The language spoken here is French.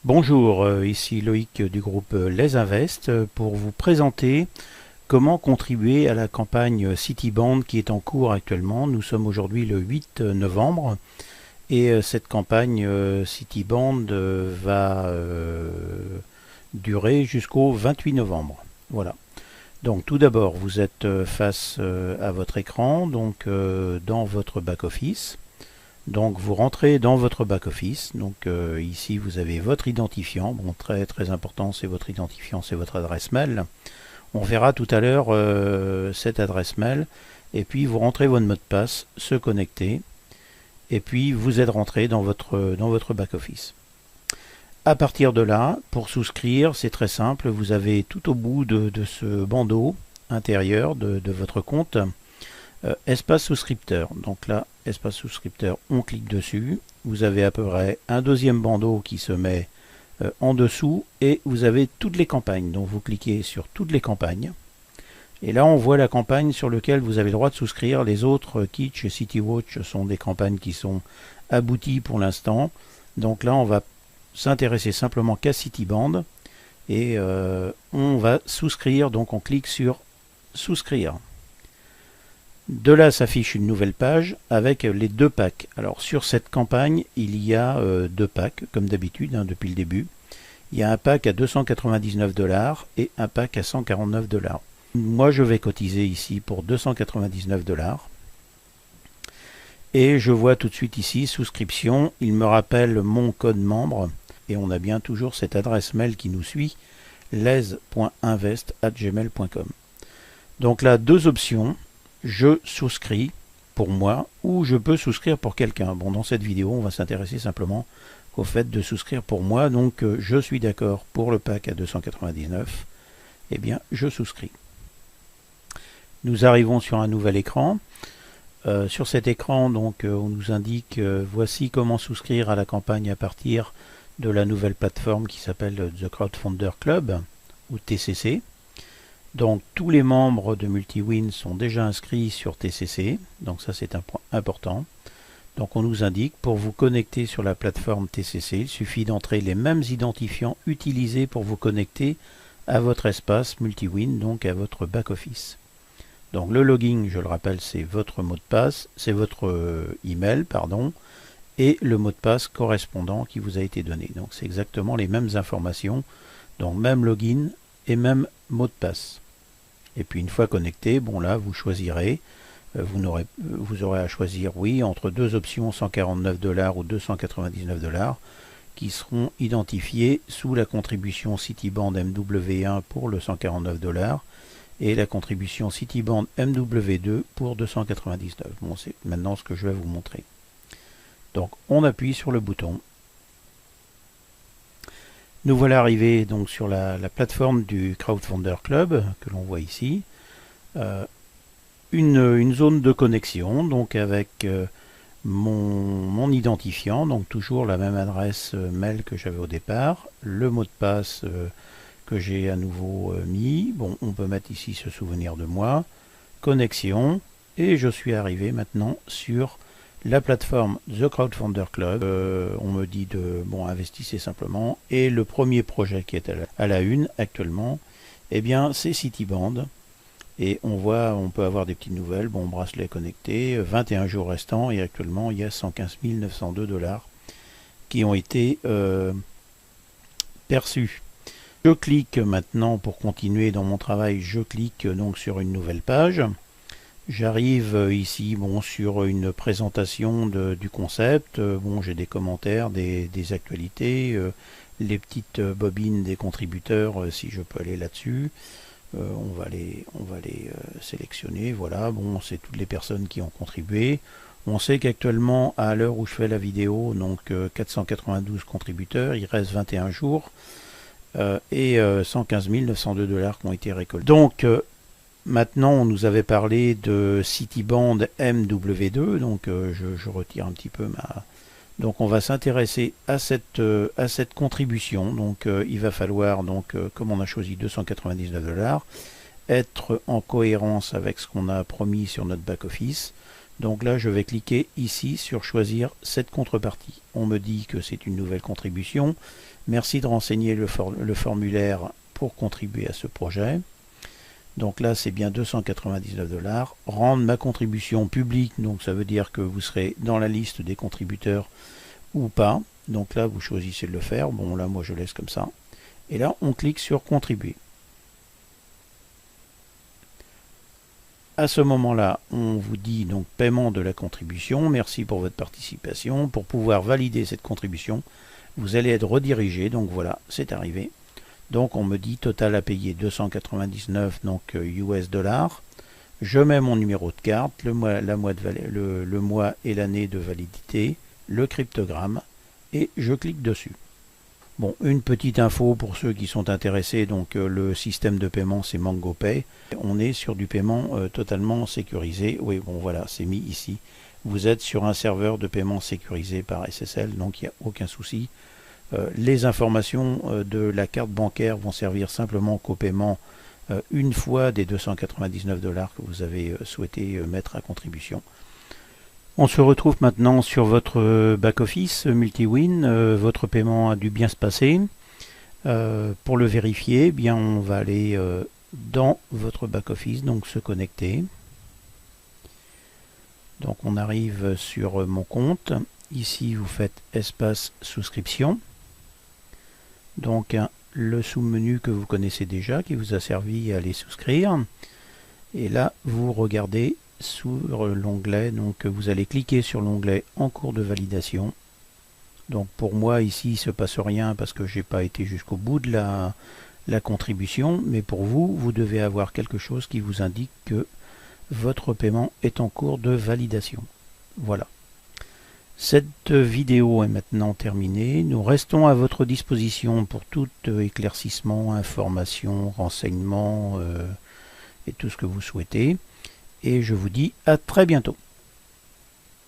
Bonjour, ici Loïc du groupe Les Invest pour vous présenter comment contribuer à la campagne Cityband qui est en cours actuellement. Nous sommes aujourd'hui le 8 novembre et cette campagne Cityband va durer jusqu'au 28 novembre. Voilà. Donc tout d'abord, vous êtes face à votre écran, donc dans votre back-office. Donc vous rentrez dans votre back-office. Donc ici vous avez votre identifiant. Bon, très très important, c'est votre identifiant, c'est votre adresse mail. On verra tout à l'heure cette adresse mail. Et puis vous rentrez votre mot de passe, se connecter. Et puis vous êtes rentré dans votre back-office. À partir de là, pour souscrire, c'est très simple. Vous avez tout au bout de ce bandeau intérieur de votre compte espace souscripteur. Donc là, espace souscripteur, on clique dessus. Vous avez à peu près un deuxième bandeau qui se met en dessous et vous avez toutes les campagnes. Donc vous cliquez sur toutes les campagnes. Et là, on voit la campagne sur laquelle vous avez le droit de souscrire. Les autres, Kitsch et CityWatch, sont des campagnes qui sont abouties pour l'instant. Donc là, on va s'intéresser simplement qu'à Cityband. Et on va souscrire. Donc on clique sur souscrire. De là s'affiche une nouvelle page avec les deux packs. Alors sur cette campagne, il y a deux packs, comme d'habitude, depuis le début. Il y a un pack à 299 $ et un pack à 149 $. Moi, je vais cotiser ici pour 299 $. Et je vois tout de suite ici, souscription. Il me rappelle mon code membre. Et on a bien toujours cette adresse mail qui nous suit, les.invest@gmail.com. Donc là, deux options. Je souscris pour moi ou je peux souscrire pour quelqu'un. Bon, dans cette vidéo, on va s'intéresser simplement au fait de souscrire pour moi. Donc, je suis d'accord pour le pack à 299. Eh bien, je souscris. Nous arrivons sur un nouvel écran. Sur cet écran, donc, on nous indique voici comment souscrire à la campagne à partir de la nouvelle plateforme qui s'appelle The Crowdfunder Club ou TCC. Donc tous les membres de MultiWin sont déjà inscrits sur TCC, donc ça c'est un point important. Donc on nous indique pour vous connecter sur la plateforme TCC, il suffit d'entrer les mêmes identifiants utilisés pour vous connecter à votre espace MultiWin, donc à votre back-office. Donc le login, je le rappelle, c'est votre mot de passe, c'est votre email, pardon, et le mot de passe correspondant qui vous a été donné. Donc c'est exactement les mêmes informations, donc même login et même mot de passe. Et puis une fois connecté, bon là vous choisirez, vous aurez à choisir oui entre deux options 149 $ ou 299 $ qui seront identifiées sous la contribution Cityband MW1 pour le 149 $ et la contribution Cityband MW2 pour 299. Bon, c'est maintenant ce que je vais vous montrer. Donc on appuie sur le bouton. Nous voilà arrivés donc sur la plateforme du Crowdfunder Club que l'on voit ici. Une zone de connexion donc avec mon identifiant, donc toujours la même adresse mail que j'avais au départ, le mot de passe que j'ai à nouveau mis. Bon, on peut mettre ici se souvenir de moi, connexion, et je suis arrivé maintenant sur la plateforme The Crowdfunder Club. On me dit de investissez simplement, et le premier projet qui est à la une actuellement, eh bien c'est Cityband. Et on peut avoir des petites nouvelles. Bon, bracelet connecté, 21 jours restants, et actuellement il y a 115 902 $ qui ont été perçus. Je clique maintenant pour continuer dans mon travail, je clique donc sur une nouvelle page. J'arrive ici sur une présentation du concept. J'ai des commentaires, des actualités, les petites bobines des contributeurs si je peux aller là-dessus. On va les sélectionner. Voilà, bon, c'est toutes les personnes qui ont contribué. On sait qu'actuellement, à l'heure où je fais la vidéo, donc 492 contributeurs, il reste 21 jours et 115 902 $ qui ont été récoltés. Donc maintenant, on nous avait parlé de Cityband MW2, donc je retire un petit peu ma... Donc on va s'intéresser à cette contribution. Donc il va falloir, comme on a choisi 299 $, être en cohérence avec ce qu'on a promis sur notre back-office. Donc là, je vais cliquer ici sur choisir cette contrepartie. On me dit que c'est une nouvelle contribution. Merci de renseigner le formulaire pour contribuer à ce projet. Donc là, c'est bien 299 $. Rendre ma contribution publique, donc ça veut dire que vous serez dans la liste des contributeurs ou pas. Donc là, vous choisissez de le faire. Bon, là, moi, je laisse comme ça. Et là, on clique sur contribuer. À ce moment-là, on vous dit donc paiement de la contribution. Merci pour votre participation. Pour pouvoir valider cette contribution, vous allez être redirigé. Donc voilà, c'est arrivé. Donc on me dit total à payer 299 donc US dollars. Je mets mon numéro de carte, le mois et l'année de validité, le cryptogramme et je clique dessus. Bon, une petite info pour ceux qui sont intéressés, donc le système de paiement c'est MangoPay. On est sur du paiement totalement sécurisé. Oui, bon voilà, c'est mis ici. Vous êtes sur un serveur de paiement sécurisé par SSL, donc il n'y a aucun souci. Les informations de la carte bancaire vont servir simplement qu'au paiement une fois des 299 $ que vous avez souhaité mettre à contribution. On se retrouve maintenant sur votre back-office MultiWin. Votre paiement a dû bien se passer. Pour le vérifier, eh bien, on va aller dans votre back-office, donc se connecter. Donc on arrive sur mon compte. Ici, vous faites espace souscription. Donc le sous-menu que vous connaissez déjà, qui vous a servi à aller souscrire. Et là, vous regardez sur l'onglet, donc vous allez cliquer sur l'onglet en cours de validation. Donc pour moi ici il ne se passe rien parce que j'ai pas été jusqu'au bout de la contribution, mais pour vous, vous devez avoir quelque chose qui vous indique que votre paiement est en cours de validation. Voilà. Cette vidéo est maintenant terminée. Nous restons à votre disposition pour tout éclaircissement, information, renseignement et tout ce que vous souhaitez. Et je vous dis à très bientôt.